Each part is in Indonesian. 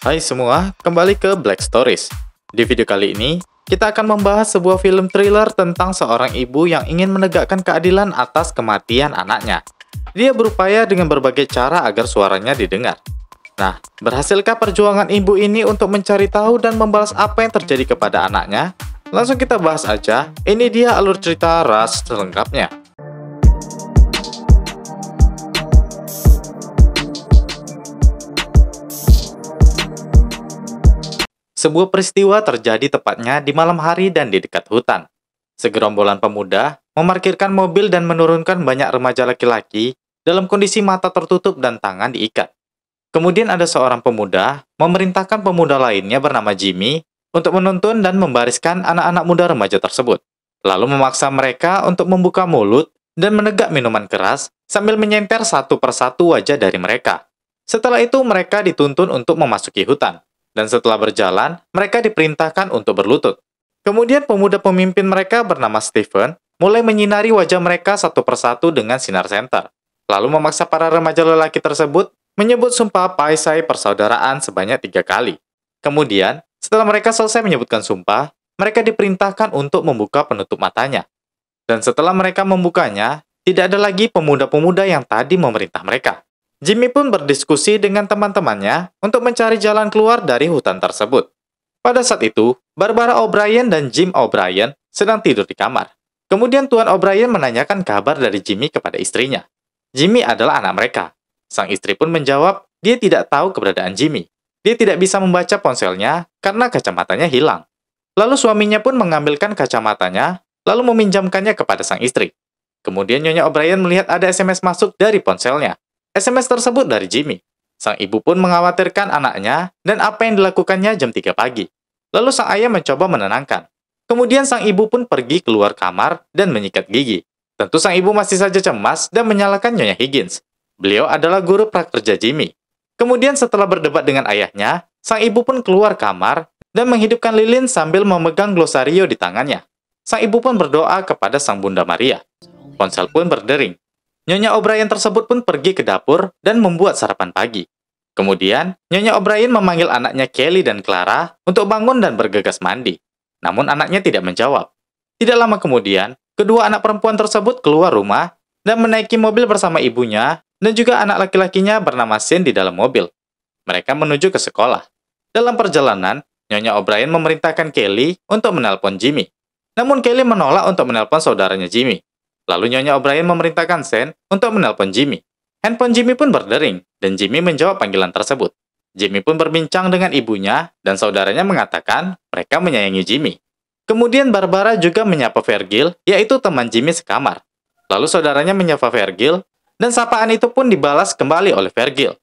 Hai semua, kembali ke Black Stories. Di video kali ini, kita akan membahas sebuah film thriller tentang seorang ibu yang ingin menegakkan keadilan atas kematian anaknya. Dia berupaya dengan berbagai cara agar suaranya didengar. Nah, berhasilkah perjuangan ibu ini untuk mencari tahu dan membalas apa yang terjadi kepada anaknya? Langsung kita bahas aja, ini dia alur cerita Rush selengkapnya. Sebuah peristiwa terjadi tepatnya di malam hari dan di dekat hutan. Segerombolan pemuda memarkirkan mobil dan menurunkan banyak remaja laki-laki dalam kondisi mata tertutup dan tangan diikat. Kemudian ada seorang pemuda memerintahkan pemuda lainnya bernama Jimmy untuk menuntun dan membariskan anak-anak muda remaja tersebut. Lalu memaksa mereka untuk membuka mulut dan menegak minuman keras sambil menyenter satu persatu wajah dari mereka. Setelah itu mereka dituntun untuk memasuki hutan. Dan setelah berjalan, mereka diperintahkan untuk berlutut. Kemudian pemuda pemimpin mereka bernama Stephen mulai menyinari wajah mereka satu persatu dengan sinar senter. Lalu memaksa para remaja lelaki tersebut menyebut sumpah paisai persaudaraan sebanyak 3 kali. Kemudian, setelah mereka selesai menyebutkan sumpah, mereka diperintahkan untuk membuka penutup matanya. Dan setelah mereka membukanya, tidak ada lagi pemuda-pemuda yang tadi memerintah mereka. Jimmy pun berdiskusi dengan teman-temannya untuk mencari jalan keluar dari hutan tersebut. Pada saat itu, Barbara O'Brien dan Jim O'Brien sedang tidur di kamar. Kemudian Tuan O'Brien menanyakan kabar dari Jimmy kepada istrinya. Jimmy adalah anak mereka. Sang istri pun menjawab, dia tidak tahu keberadaan Jimmy. Dia tidak bisa membaca ponselnya karena kacamatanya hilang. Lalu suaminya pun mengambilkan kacamatanya, lalu meminjamkannya kepada sang istri. Kemudian Nyonya O'Brien melihat ada SMS masuk dari ponselnya. SMS tersebut dari Jimmy. Sang ibu pun mengkhawatirkan anaknya dan apa yang dilakukannya jam 3 pagi. Lalu sang ayah mencoba menenangkan. Kemudian sang ibu pun pergi keluar kamar dan menyikat gigi. Tentu sang ibu masih saja cemas dan menyalahkan Nyonya Higgins. Beliau adalah guru prakerja Jimmy. Kemudian setelah berdebat dengan ayahnya, sang ibu pun keluar kamar dan menghidupkan lilin sambil memegang glosario di tangannya. Sang ibu pun berdoa kepada Sang Bunda Maria. Ponsel pun berdering. Nyonya O'Brien tersebut pun pergi ke dapur dan membuat sarapan pagi. Kemudian, Nyonya O'Brien memanggil anaknya Kelly dan Clara untuk bangun dan bergegas mandi. Namun anaknya tidak menjawab. Tidak lama kemudian, kedua anak perempuan tersebut keluar rumah dan menaiki mobil bersama ibunya dan juga anak laki-lakinya bernama Sean di dalam mobil. Mereka menuju ke sekolah. Dalam perjalanan, Nyonya O'Brien memerintahkan Kelly untuk menelpon Jimmy. Namun Kelly menolak untuk menelpon saudaranya Jimmy. Lalu Nyonya O'Brien memerintahkan Sean untuk menelpon Jimmy. Handphone Jimmy pun berdering, dan Jimmy menjawab panggilan tersebut. Jimmy pun berbincang dengan ibunya, dan saudaranya mengatakan mereka menyayangi Jimmy. Kemudian Barbara juga menyapa Virgil, yaitu teman Jimmy sekamar. Lalu saudaranya menyapa Virgil, dan sapaan itu pun dibalas kembali oleh Virgil.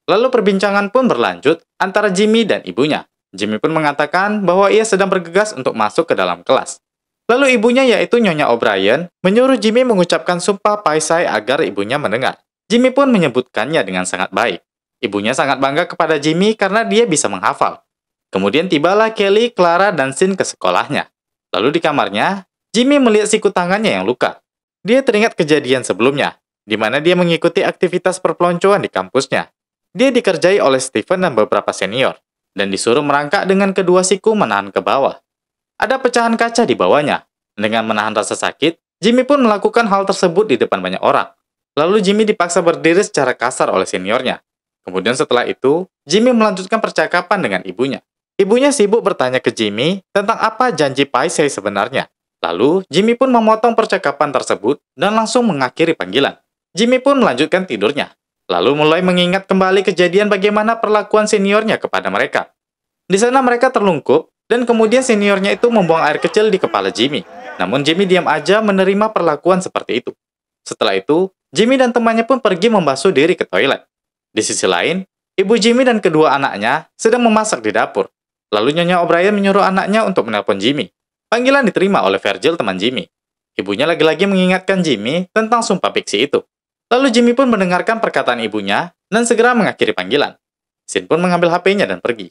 Lalu perbincangan pun berlanjut antara Jimmy dan ibunya. Jimmy pun mengatakan bahwa ia sedang bergegas untuk masuk ke dalam kelas. Lalu ibunya yaitu Nyonya O'Brien menyuruh Jimmy mengucapkan sumpah paisai agar ibunya mendengar. Jimmy pun menyebutkannya dengan sangat baik. Ibunya sangat bangga kepada Jimmy karena dia bisa menghafal. Kemudian tibalah Kelly, Clara, dan Sean ke sekolahnya. Lalu di kamarnya, Jimmy melihat siku tangannya yang luka. Dia teringat kejadian sebelumnya, di mana dia mengikuti aktivitas perpeloncoan di kampusnya. Dia dikerjai oleh Stephen dan beberapa senior, dan disuruh merangkak dengan kedua siku menahan ke bawah. Ada pecahan kaca di bawahnya. Dengan menahan rasa sakit, Jimmy pun melakukan hal tersebut di depan banyak orang. Lalu Jimmy dipaksa berdiri secara kasar oleh seniornya. Kemudian setelah itu, Jimmy melanjutkan percakapan dengan ibunya. Ibunya sibuk bertanya ke Jimmy tentang apa janji paisai sebenarnya. Lalu, Jimmy pun memotong percakapan tersebut dan langsung mengakhiri panggilan. Jimmy pun melanjutkan tidurnya. Lalu mulai mengingat kembali kejadian bagaimana perlakuan seniornya kepada mereka. Di sana mereka terlungkup, dan kemudian seniornya itu membuang air kecil di kepala Jimmy. Namun Jimmy diam aja menerima perlakuan seperti itu. Setelah itu, Jimmy dan temannya pun pergi membasuh diri ke toilet. Di sisi lain, ibu Jimmy dan kedua anaknya sedang memasak di dapur. Lalu Nyonya O'Brien menyuruh anaknya untuk menelpon Jimmy. Panggilan diterima oleh Virgil, teman Jimmy. Ibunya lagi-lagi mengingatkan Jimmy tentang sumpah fiksi itu. Lalu Jimmy pun mendengarkan perkataan ibunya dan segera mengakhiri panggilan. Sean pun mengambil HP-nya dan pergi.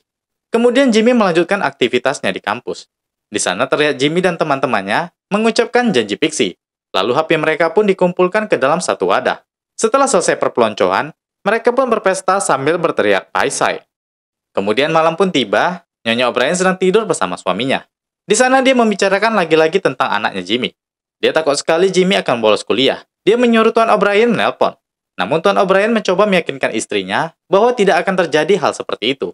Kemudian Jimmy melanjutkan aktivitasnya di kampus. Di sana terlihat Jimmy dan teman-temannya mengucapkan janji fiksi. Lalu HP mereka pun dikumpulkan ke dalam satu wadah. Setelah selesai perpeloncoan, mereka pun berpesta sambil berteriak paisai. Kemudian malam pun tiba, Nyonya O'Brien sedang tidur bersama suaminya. Di sana dia membicarakan lagi-lagi tentang anaknya Jimmy. Dia takut sekali Jimmy akan bolos kuliah. Dia menyuruh Tuan O'Brien menelpon. Namun Tuan O'Brien mencoba meyakinkan istrinya bahwa tidak akan terjadi hal seperti itu.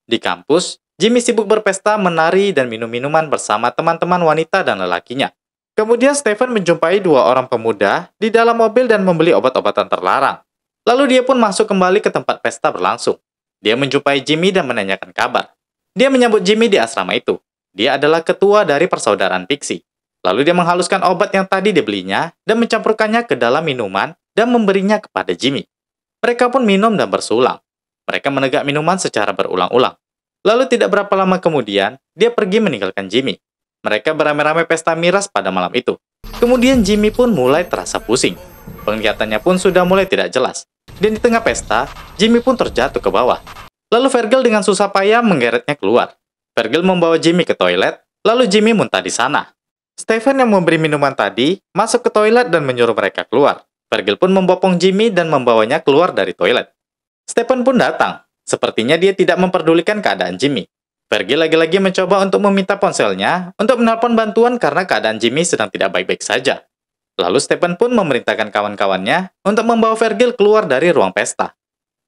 Di kampus, Jimmy sibuk berpesta, menari, dan minum minuman bersama teman-teman wanita dan lelakinya. Kemudian Stephen menjumpai dua orang pemuda di dalam mobil dan membeli obat-obatan terlarang. Lalu dia pun masuk kembali ke tempat pesta berlangsung. Dia menjumpai Jimmy dan menanyakan kabar. Dia menyambut Jimmy di asrama itu. Dia adalah ketua dari persaudaraan Pixie. Lalu dia menghaluskan obat yang tadi dibelinya dan mencampurkannya ke dalam minuman dan memberinya kepada Jimmy. Mereka pun minum dan bersulang. Mereka menegak minuman secara berulang-ulang. Lalu tidak berapa lama kemudian, dia pergi meninggalkan Jimmy. Mereka beramai-ramai pesta miras pada malam itu. Kemudian Jimmy pun mulai terasa pusing. Penglihatannya pun sudah mulai tidak jelas. Dan di tengah pesta, Jimmy pun terjatuh ke bawah. Lalu Virgil dengan susah payah menggeretnya keluar. Virgil membawa Jimmy ke toilet, lalu Jimmy muntah di sana. Stephen yang memberi minuman tadi masuk ke toilet dan menyuruh mereka keluar. Virgil pun membopong Jimmy dan membawanya keluar dari toilet. Stephen pun datang. Sepertinya dia tidak memperdulikan keadaan Jimmy. Virgil lagi-lagi mencoba untuk meminta ponselnya untuk menelpon bantuan karena keadaan Jimmy sedang tidak baik-baik saja. Lalu Stephen pun memerintahkan kawan-kawannya untuk membawa Virgil keluar dari ruang pesta.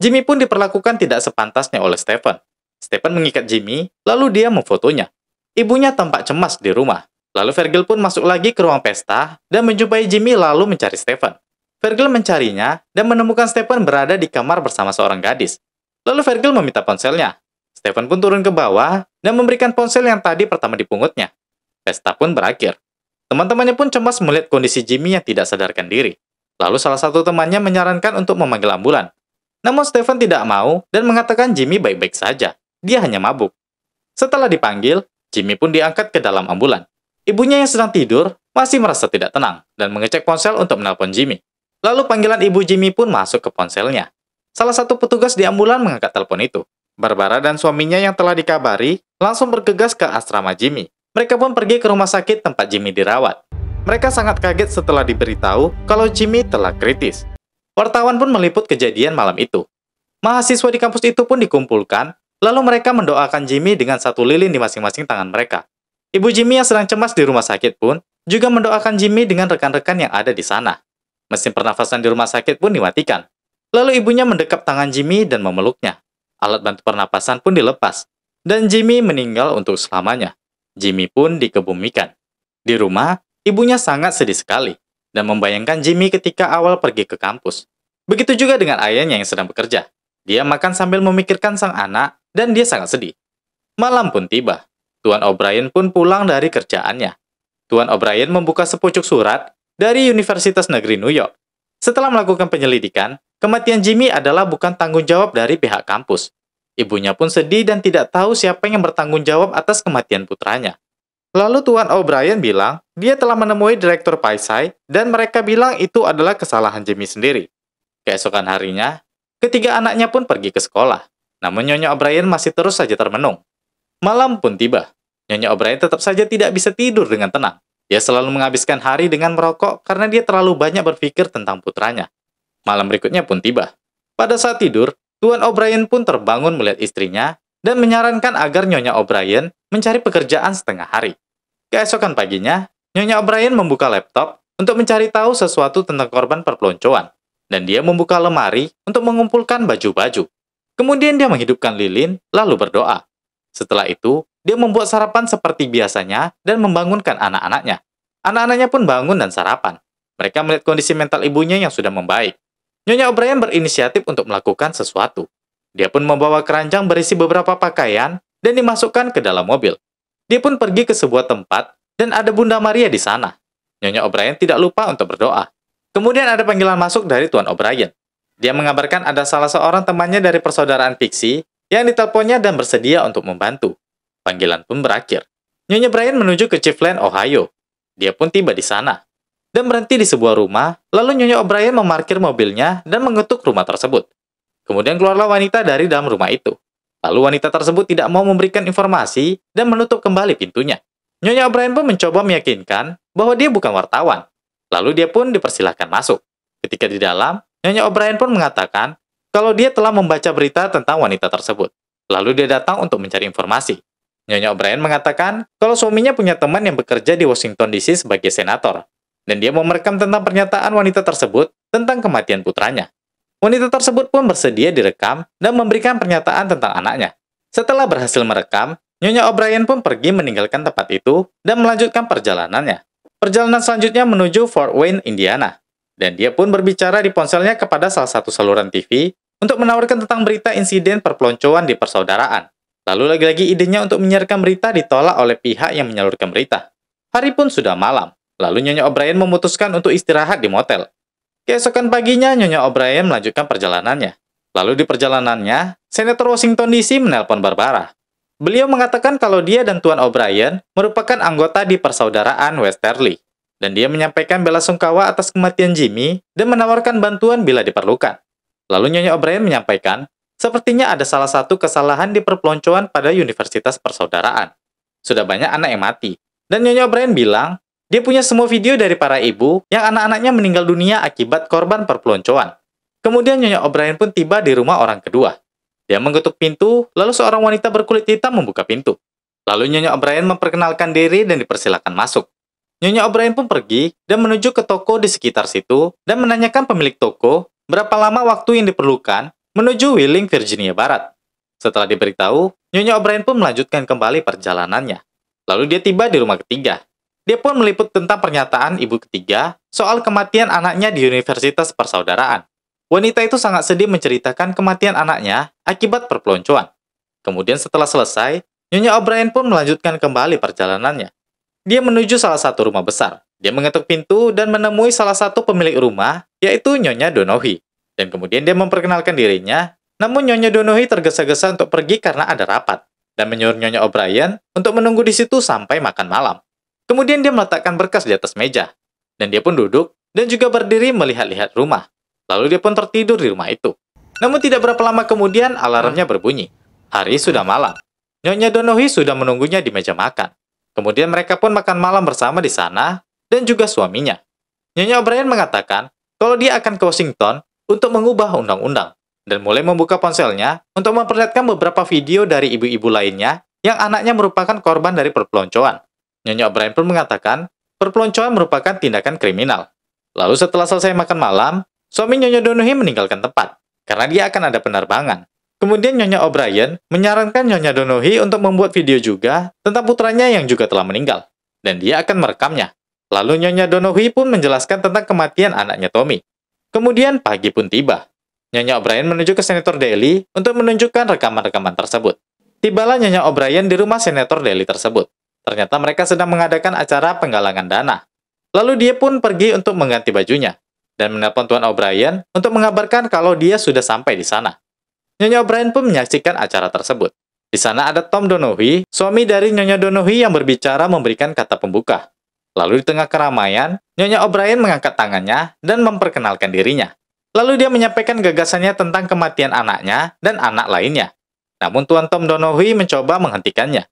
Jimmy pun diperlakukan tidak sepantasnya oleh Stephen. Stephen mengikat Jimmy, lalu dia memfotonya. Ibunya tampak cemas di rumah. Lalu Virgil pun masuk lagi ke ruang pesta dan menjumpai Jimmy lalu mencari Stephen. Virgil mencarinya dan menemukan Stephen berada di kamar bersama seorang gadis. Lalu Virgil meminta ponselnya. Stephen pun turun ke bawah dan memberikan ponsel yang tadi pertama dipungutnya. Pesta pun berakhir. Teman-temannya pun cemas melihat kondisi Jimmy yang tidak sadarkan diri. Lalu salah satu temannya menyarankan untuk memanggil ambulan. Namun Stephen tidak mau dan mengatakan Jimmy baik-baik saja. Dia hanya mabuk. Setelah dipanggil, Jimmy pun diangkat ke dalam ambulan. Ibunya yang sedang tidur masih merasa tidak tenang dan mengecek ponsel untuk menelpon Jimmy. Lalu panggilan ibu Jimmy pun masuk ke ponselnya. Salah satu petugas di ambulan mengangkat telepon itu. Barbara dan suaminya yang telah dikabari langsung bergegas ke asrama Jimmy. Mereka pun pergi ke rumah sakit tempat Jimmy dirawat. Mereka sangat kaget setelah diberitahu kalau Jimmy telah kritis. Wartawan pun meliput kejadian malam itu. Mahasiswa di kampus itu pun dikumpulkan, lalu mereka mendoakan Jimmy dengan satu lilin di masing-masing tangan mereka. Ibu Jimmy yang sedang cemas di rumah sakit pun juga mendoakan Jimmy dengan rekan-rekan yang ada di sana. Mesin pernafasan di rumah sakit pun dimatikan. Lalu ibunya mendekap tangan Jimmy dan memeluknya. Alat bantu pernapasan pun dilepas. Dan Jimmy meninggal untuk selamanya. Jimmy pun dikebumikan. Di rumah, ibunya sangat sedih sekali dan membayangkan Jimmy ketika awal pergi ke kampus. Begitu juga dengan ayahnya yang sedang bekerja. Dia makan sambil memikirkan sang anak dan dia sangat sedih. Malam pun tiba. Tuan O'Brien pun pulang dari kerjaannya. Tuan O'Brien membuka sepucuk surat dari Universitas Negeri New York. Setelah melakukan penyelidikan, kematian Jimmy adalah bukan tanggung jawab dari pihak kampus. Ibunya pun sedih dan tidak tahu siapa yang bertanggung jawab atas kematian putranya. Lalu Tuan O'Brien bilang, dia telah menemui Direktur Paisai dan mereka bilang itu adalah kesalahan Jimmy sendiri. Keesokan harinya, ketiga anaknya pun pergi ke sekolah. Namun Nyonya O'Brien masih terus saja termenung. Malam pun tiba. Nyonya O'Brien tetap saja tidak bisa tidur dengan tenang. Dia selalu menghabiskan hari dengan merokok karena dia terlalu banyak berpikir tentang putranya. Malam berikutnya pun tiba. Pada saat tidur, Tuan O'Brien pun terbangun melihat istrinya dan menyarankan agar Nyonya O'Brien mencari pekerjaan setengah hari. Keesokan paginya, Nyonya O'Brien membuka laptop untuk mencari tahu sesuatu tentang korban perpeloncoan. Dan dia membuka lemari untuk mengumpulkan baju-baju. Kemudian dia menghidupkan lilin, lalu berdoa. Setelah itu, dia membuat sarapan seperti biasanya dan membangunkan anak-anaknya. Anak-anaknya pun bangun dan sarapan. Mereka melihat kondisi mental ibunya yang sudah membaik. Nyonya O'Brien berinisiatif untuk melakukan sesuatu. Dia pun membawa keranjang berisi beberapa pakaian dan dimasukkan ke dalam mobil. Dia pun pergi ke sebuah tempat dan ada Bunda Maria di sana. Nyonya O'Brien tidak lupa untuk berdoa. Kemudian ada panggilan masuk dari Tuan O'Brien. Dia mengabarkan ada salah seorang temannya dari persaudaraan Pixie yang diteleponnya dan bersedia untuk membantu. Panggilan pun berakhir. Nyonya O'Brien menuju ke Cleveland, Ohio. Dia pun tiba di sana dan berhenti di sebuah rumah, lalu Nyonya O'Brien memarkir mobilnya dan mengetuk rumah tersebut. Kemudian keluarlah wanita dari dalam rumah itu. Lalu wanita tersebut tidak mau memberikan informasi dan menutup kembali pintunya. Nyonya O'Brien pun mencoba meyakinkan bahwa dia bukan wartawan. Lalu dia pun dipersilahkan masuk. Ketika di dalam, Nyonya O'Brien pun mengatakan kalau dia telah membaca berita tentang wanita tersebut. Lalu dia datang untuk mencari informasi. Nyonya O'Brien mengatakan kalau suaminya punya teman yang bekerja di Washington DC sebagai senator, dan dia mau merekam tentang pernyataan wanita tersebut tentang kematian putranya. Wanita tersebut pun bersedia direkam dan memberikan pernyataan tentang anaknya. Setelah berhasil merekam, Nyonya O'Brien pun pergi meninggalkan tempat itu dan melanjutkan perjalanannya. Perjalanan selanjutnya menuju Fort Wayne, Indiana. Dan dia pun berbicara di ponselnya kepada salah satu saluran TV untuk menawarkan tentang berita insiden perpeloncoan di persaudaraan. Lalu lagi-lagi idenya untuk menyiarkan berita ditolak oleh pihak yang menyalurkan berita. Hari pun sudah malam, lalu Nyonya O'Brien memutuskan untuk istirahat di motel. Keesokan paginya, Nyonya O'Brien melanjutkan perjalanannya. Lalu di perjalanannya, Senator Washington DC menelpon Barbara. Beliau mengatakan kalau dia dan Tuan O'Brien merupakan anggota di persaudaraan Westerly, dan dia menyampaikan belasungkawa atas kematian Jimmy dan menawarkan bantuan bila diperlukan. Lalu Nyonya O'Brien menyampaikan, sepertinya ada salah satu kesalahan di perpeloncoan pada Universitas Persaudaraan. Sudah banyak anak yang mati. Dan Nyonya O'Brien bilang, dia punya semua video dari para ibu yang anak-anaknya meninggal dunia akibat korban perpeloncoan. Kemudian Nyonya O'Brien pun tiba di rumah orang kedua. Dia mengetuk pintu, lalu seorang wanita berkulit hitam membuka pintu. Lalu Nyonya O'Brien memperkenalkan diri dan dipersilakan masuk. Nyonya O'Brien pun pergi dan menuju ke toko di sekitar situ dan menanyakan pemilik toko berapa lama waktu yang diperlukan menuju Wheeling, Virginia Barat. Setelah diberitahu, Nyonya O'Brien pun melanjutkan kembali perjalanannya. Lalu dia tiba di rumah ketiga. Dia pun meliput tentang pernyataan ibu ketiga soal kematian anaknya di Universitas Persaudaraan. Wanita itu sangat sedih menceritakan kematian anaknya akibat perpeloncoan. Kemudian setelah selesai, Nyonya O'Brien pun melanjutkan kembali perjalanannya. Dia menuju salah satu rumah besar. Dia mengetuk pintu dan menemui salah satu pemilik rumah, yaitu Nyonya Donohue. Dan kemudian dia memperkenalkan dirinya, namun Nyonya Donohue tergesa-gesa untuk pergi karena ada rapat, dan menyuruh Nyonya O'Brien untuk menunggu di situ sampai makan malam. Kemudian dia meletakkan berkas di atas meja, dan dia pun duduk dan juga berdiri melihat-lihat rumah. Lalu dia pun tertidur di rumah itu. Namun tidak berapa lama kemudian alarmnya berbunyi. Hari sudah malam. Nyonya Donohue sudah menunggunya di meja makan. Kemudian mereka pun makan malam bersama di sana, dan juga suaminya. Nyonya O'Brien mengatakan kalau dia akan ke Washington untuk mengubah undang-undang, dan mulai membuka ponselnya untuk memperlihatkan beberapa video dari ibu-ibu lainnya yang anaknya merupakan korban dari perpeloncoan. Nyonya O'Brien pun mengatakan perpeloncoan merupakan tindakan kriminal. Lalu setelah selesai makan malam, suami Nyonya Donohue meninggalkan tempat, karena dia akan ada penerbangan. Kemudian Nyonya O'Brien menyarankan Nyonya Donohue untuk membuat video juga tentang putranya yang juga telah meninggal, dan dia akan merekamnya. Lalu Nyonya Donohue pun menjelaskan tentang kematian anaknya Tommy. Kemudian pagi pun tiba. Nyonya O'Brien menuju ke Senator Daly untuk menunjukkan rekaman-rekaman tersebut. Tibalah Nyonya O'Brien di rumah Senator Daly tersebut. Ternyata mereka sedang mengadakan acara penggalangan dana. Lalu dia pun pergi untuk mengganti bajunya, dan menelpon Tuan O'Brien untuk mengabarkan kalau dia sudah sampai di sana. Nyonya O'Brien pun menyaksikan acara tersebut. Di sana ada Tom Donohue, suami dari Nyonya Donohue yang berbicara memberikan kata pembuka. Lalu di tengah keramaian, Nyonya O'Brien mengangkat tangannya dan memperkenalkan dirinya. Lalu dia menyampaikan gagasannya tentang kematian anaknya dan anak lainnya. Namun Tuan Tom Donohue mencoba menghentikannya.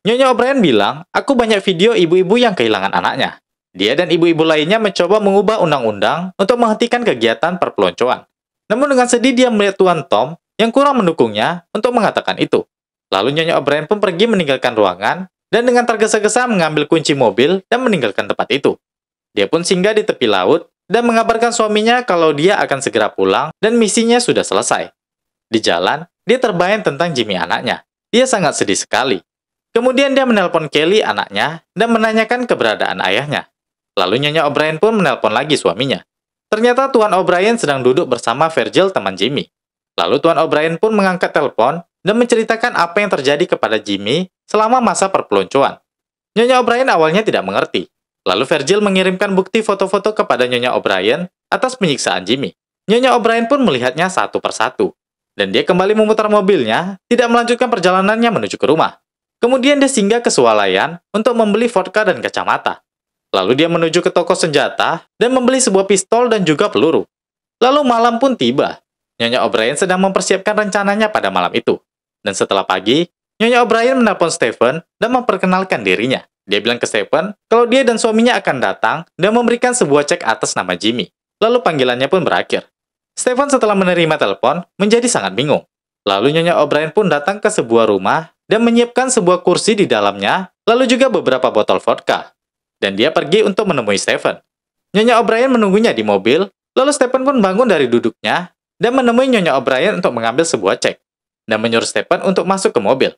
Nyonya O'Brien bilang, aku banyak video ibu-ibu yang kehilangan anaknya. Dia dan ibu-ibu lainnya mencoba mengubah undang-undang untuk menghentikan kegiatan perpeloncoan. Namun dengan sedih dia melihat Tuan Tom yang kurang mendukungnya untuk mengatakan itu. Lalu Nyonya O'Brien pun pergi meninggalkan ruangan dan dengan tergesa-gesa mengambil kunci mobil dan meninggalkan tempat itu. Dia pun singgah di tepi laut dan mengabarkan suaminya kalau dia akan segera pulang dan misinya sudah selesai. Di jalan, dia terbayang tentang Jimmy anaknya. Dia sangat sedih sekali. Kemudian dia menelpon Kelly anaknya dan menanyakan keberadaan ayahnya. Lalu Nyonya O'Brien pun menelpon lagi suaminya. Ternyata Tuan O'Brien sedang duduk bersama Virgil teman Jimmy. Lalu Tuan O'Brien pun mengangkat telepon dan menceritakan apa yang terjadi kepada Jimmy selama masa perpeloncoan. Nyonya O'Brien awalnya tidak mengerti. Lalu Virgil mengirimkan bukti foto-foto kepada Nyonya O'Brien atas penyiksaan Jimmy. Nyonya O'Brien pun melihatnya satu persatu. Dan dia kembali memutar mobilnya, tidak melanjutkan perjalanannya menuju ke rumah. Kemudian dia singgah ke swalayan untuk membeli vodka dan kacamata. Lalu dia menuju ke toko senjata dan membeli sebuah pistol dan juga peluru. Lalu malam pun tiba. Nyonya O'Brien sedang mempersiapkan rencananya pada malam itu. Dan setelah pagi, Nyonya O'Brien menelpon Stephen dan memperkenalkan dirinya. Dia bilang ke Stephen kalau dia dan suaminya akan datang dan memberikan sebuah cek atas nama Jimmy. Lalu panggilannya pun berakhir. Stephen setelah menerima telepon menjadi sangat bingung. Lalu Nyonya O'Brien pun datang ke sebuah rumah dan menyiapkan sebuah kursi di dalamnya, lalu juga beberapa botol vodka. Dan dia pergi untuk menemui Stephen. Nyonya O'Brien menunggunya di mobil, lalu Stephen pun bangun dari duduknya dan menemui Nyonya O'Brien untuk mengambil sebuah cek, dan menyuruh Stephen untuk masuk ke mobil.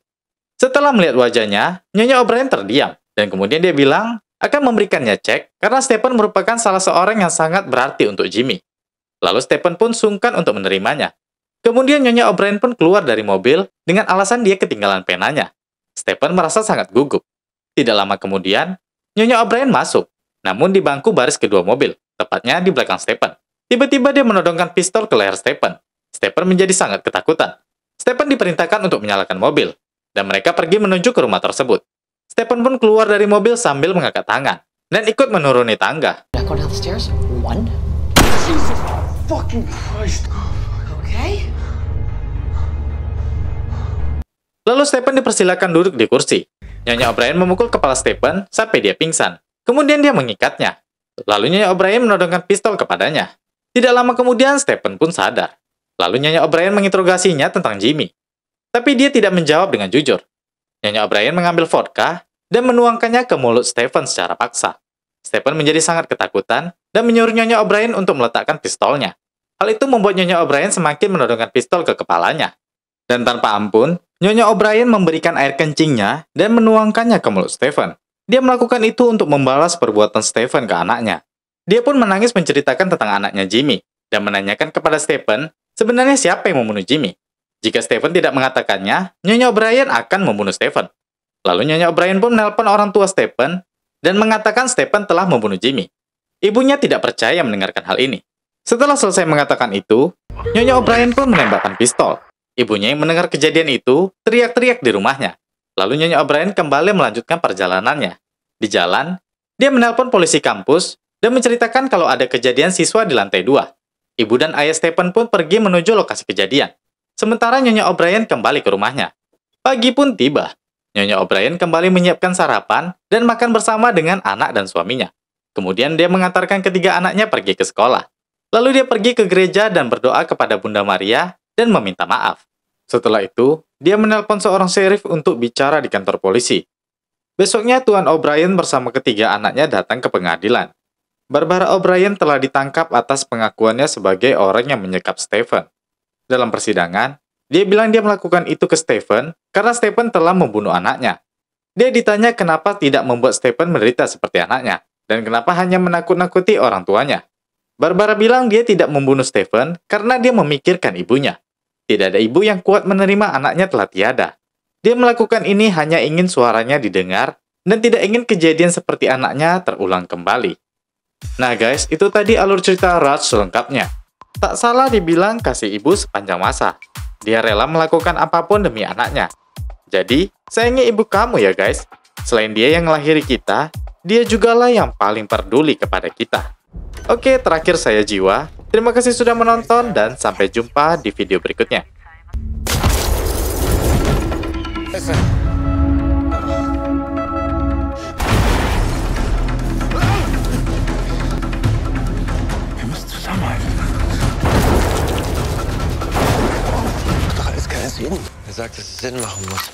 Setelah melihat wajahnya, Nyonya O'Brien terdiam, dan kemudian dia bilang akan memberikannya cek karena Stephen merupakan salah seorang yang sangat berarti untuk Jimmy. Lalu Stephen pun sungkan untuk menerimanya. Kemudian Nyonya O'Brien pun keluar dari mobil dengan alasan dia ketinggalan penanya. Stephen merasa sangat gugup. Tidak lama kemudian, Nyonya O'Brien masuk, namun di bangku baris kedua mobil, tepatnya di belakang Stephen. Tiba-tiba dia menodongkan pistol ke leher Stephen. Stephen menjadi sangat ketakutan. Stephen diperintahkan untuk menyalakan mobil, dan mereka pergi menuju ke rumah tersebut. Stephen pun keluar dari mobil sambil mengangkat tangan, dan ikut menuruni tangga. Go down the stairs. 1. Jesus fucking Christ. Okay. Lalu Stephen dipersilakan duduk di kursi. Nyonya O'Brien memukul kepala Stephen sampai dia pingsan. Kemudian dia mengikatnya. Lalu Nyonya O'Brien menodongkan pistol kepadanya. Tidak lama kemudian Stephen pun sadar. Lalu Nyonya O'Brien menginterogasinya tentang Jimmy. Tapi dia tidak menjawab dengan jujur. Nyonya O'Brien mengambil vodka dan menuangkannya ke mulut Stephen secara paksa. Stephen menjadi sangat ketakutan dan menyuruh Nyonya O'Brien untuk meletakkan pistolnya. Hal itu membuat Nyonya O'Brien semakin menodongkan pistol ke kepalanya. Dan tanpa ampun, Nyonya O'Brien memberikan air kencingnya dan menuangkannya ke mulut Stephen. Dia melakukan itu untuk membalas perbuatan Stephen ke anaknya. Dia pun menangis menceritakan tentang anaknya Jimmy, dan menanyakan kepada Stephen, sebenarnya siapa yang membunuh Jimmy? Jika Stephen tidak mengatakannya, Nyonya O'Brien akan membunuh Stephen. Lalu Nyonya O'Brien pun menelpon orang tua Stephen, dan mengatakan Stephen telah membunuh Jimmy. Ibunya tidak percaya mendengarkan hal ini. Setelah selesai mengatakan itu, Nyonya O'Brien pun menembakkan pistol. Ibunya yang mendengar kejadian itu, teriak-teriak di rumahnya. Lalu Nyonya O'Brien kembali melanjutkan perjalanannya. Di jalan, dia menelpon polisi kampus dan menceritakan kalau ada kejadian siswa di lantai 2. Ibu dan ayah Stephen pun pergi menuju lokasi kejadian. Sementara Nyonya O'Brien kembali ke rumahnya. Pagi pun tiba. Nyonya O'Brien kembali menyiapkan sarapan dan makan bersama dengan anak dan suaminya. Kemudian dia mengantarkan ketiga anaknya pergi ke sekolah. Lalu dia pergi ke gereja dan berdoa kepada Bunda Maria dan meminta maaf. Setelah itu, dia menelpon seorang sheriff untuk bicara di kantor polisi. Besoknya Tuan O'Brien bersama ketiga anaknya datang ke pengadilan. Barbara O'Brien telah ditangkap atas pengakuannya sebagai orang yang menyekap Stephen. Dalam persidangan, dia bilang dia melakukan itu ke Stephen karena Stephen telah membunuh anaknya. Dia ditanya kenapa tidak membuat Stephen menderita seperti anaknya, dan kenapa hanya menakut-nakuti orang tuanya. Barbara bilang dia tidak membunuh Stephen karena dia memikirkan ibunya. Tidak ada ibu yang kuat menerima anaknya telah tiada. Dia melakukan ini hanya ingin suaranya didengar dan tidak ingin kejadian seperti anaknya terulang kembali. Nah guys, itu tadi alur cerita Raj selengkapnya. Tak salah dibilang kasih ibu sepanjang masa. Dia rela melakukan apapun demi anaknya. Jadi, sayangi ibu kamu ya guys. Selain dia yang melahiri kita, dia jugalah yang paling peduli kepada kita. Oke, terakhir saya Jiwa. Terima kasih sudah menonton dan sampai jumpa di video berikutnya. Listen. Wir müssen zusammenhalten. Macht doch alles keinen Sinn. Er sagt, dass es Sinn machen muss.